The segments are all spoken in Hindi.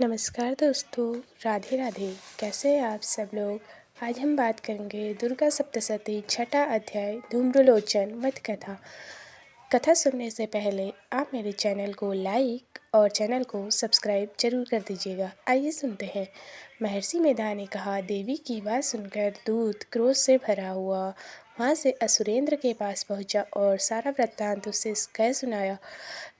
नमस्कार दोस्तों, राधे राधे। कैसे हैं आप सब लोग। आज हम बात करेंगे दुर्गा सप्तशती छठा अध्याय धूम्रलोचन वध कथा। कथा सुनने से पहले आप मेरे चैनल को लाइक और चैनल को सब्सक्राइब जरूर कर दीजिएगा। आइए सुनते हैं। महर्षि मेधा ने कहा, देवी की बात सुनकर दूत क्रोध से भरा हुआ वहाँ से असुरेंद्र के पास पहुँचा और सारा वृत्तांत उससे कह सुनाया।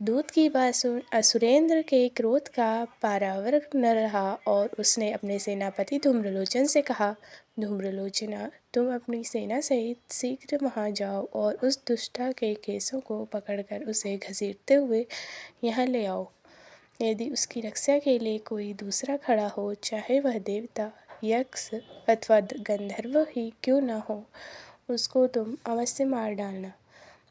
दूत की बात सुन असुरेंद्र के क्रोध का पारावर न रहा और उसने अपने सेनापति धूम्रलोचन से कहा, धूम्रलोचना, तुम अपनी सेना सहित शीघ्र वहाँ जाओ और उस दुष्टा के केसों को पकड़कर उसे घसीटते हुए यहाँ ले आओ। यदि उसकी रक्षा के लिए कोई दूसरा खड़ा हो, चाहे वह देवता, यक्ष अथवा गंधर्व ही क्यों न हो, उसको तुम अवश्य मार डालना।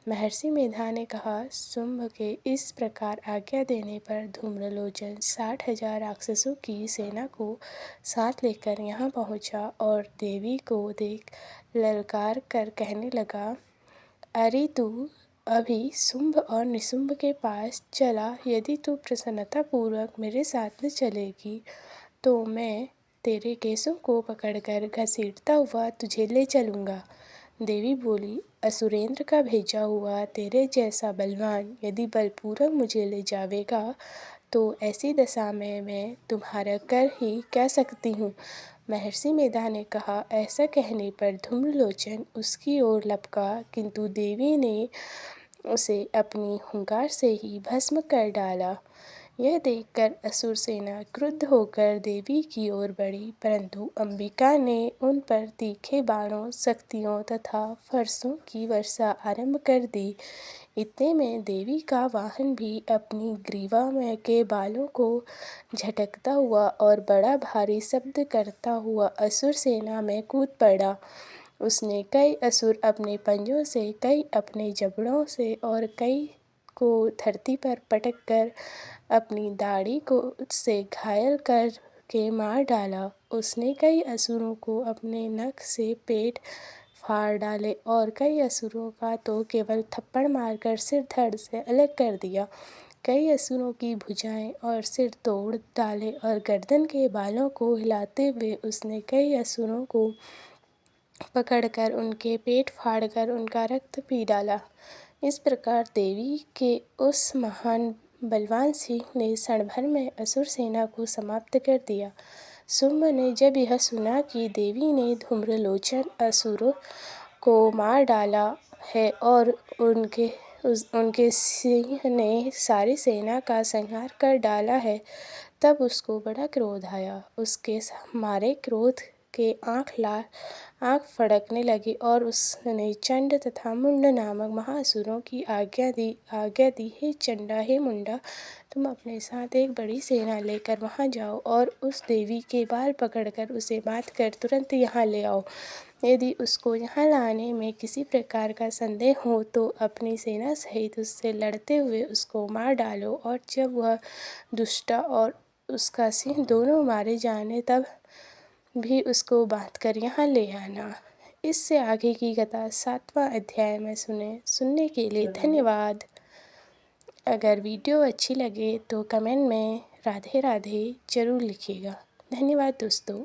महर्षि मेधा ने कहा। शुंभ के इस प्रकार आज्ञा देने पर धूम्रलोचन 60,000 राक्षसों की सेना को साथ लेकर यहाँ पहुँचा और देवी को देख ललकार कर कहने लगा, अरे तू अभी शुंभ और निशुंभ के पास चला। यदि तू प्रसन्नतापूर्वक मेरे साथ में चलेगी तो मैं तेरे केसों को पकड़कर घसीटता हुआ तुझे ले चलूँगा। देवी बोली, असुरेंद्र का भेजा हुआ तेरे जैसा बलवान यदि बलपूर्वक मुझे ले जावेगा तो ऐसी दशा में मैं तुम्हारा कर ही कह सकती हूँ। महर्षि मेधा ने कहा। ऐसा कहने पर धूम्रलोचन उसकी ओर लपका, किंतु देवी ने उसे अपनी हुंकार से ही भस्म कर डाला। यह देखकर असुर सेना क्रुद्ध होकर देवी की ओर बढ़ी, परंतु अंबिका ने उन पर तीखे बाणों, शक्तियों तथा फरसों की वर्षा आरंभ कर दी। इतने में देवी का वाहन भी अपनी ग्रीवा में के बालों को झटकता हुआ और बड़ा भारी शब्द करता हुआ असुर सेना में कूद पड़ा। उसने कई असुर अपने पंजों से, कई अपने जबड़ों से और कई को धरती पर पटक कर अपनी दाढ़ी को से घायल कर के मार डाला। उसने कई असुरों को अपने नख से पेट फाड़ डाले और कई असुरों का तो केवल थप्पड़ मारकर सिर धड़ से अलग कर दिया। कई असुरों की भुजाएं और सिर तोड़ डाले और गर्दन के बालों को हिलाते हुए उसने कई असुरों को पकड़कर उनके पेट फाड़कर उनका रक्त पी डाला। इस प्रकार देवी के उस महान बलवान सिंह ने क्षण भर में असुर सेना को समाप्त कर दिया। शुंभ ने जब यह सुना कि देवी ने धूम्रलोचन असुरों को मार डाला है और उनके सिंह ने सारी सेना का संहार कर डाला है, तब उसको बड़ा क्रोध आया। उसके मारे क्रोध के आँख फड़कने लगी और उसने चंड तथा मुंड नामक महाअसुरों की आज्ञा दी, हे चंडा, हे मुंडा, तुम अपने साथ एक बड़ी सेना लेकर वहाँ जाओ और उस देवी के बाल पकड़कर उसे बांध कर तुरंत यहाँ ले आओ। यदि उसको यहाँ लाने में किसी प्रकार का संदेह हो तो अपनी सेना सहित उससे लड़ते हुए उसको मार डालो, और जब वह दुष्टा और उसका सिंह दोनों मारे जाने तब भी उसको बांधकर यहाँ ले आना। इससे आगे की कथा 7वां अध्याय में सुनने के लिए धन्यवाद। अगर वीडियो अच्छी लगे तो कमेंट में राधे राधे जरूर लिखिएगा। धन्यवाद दोस्तों।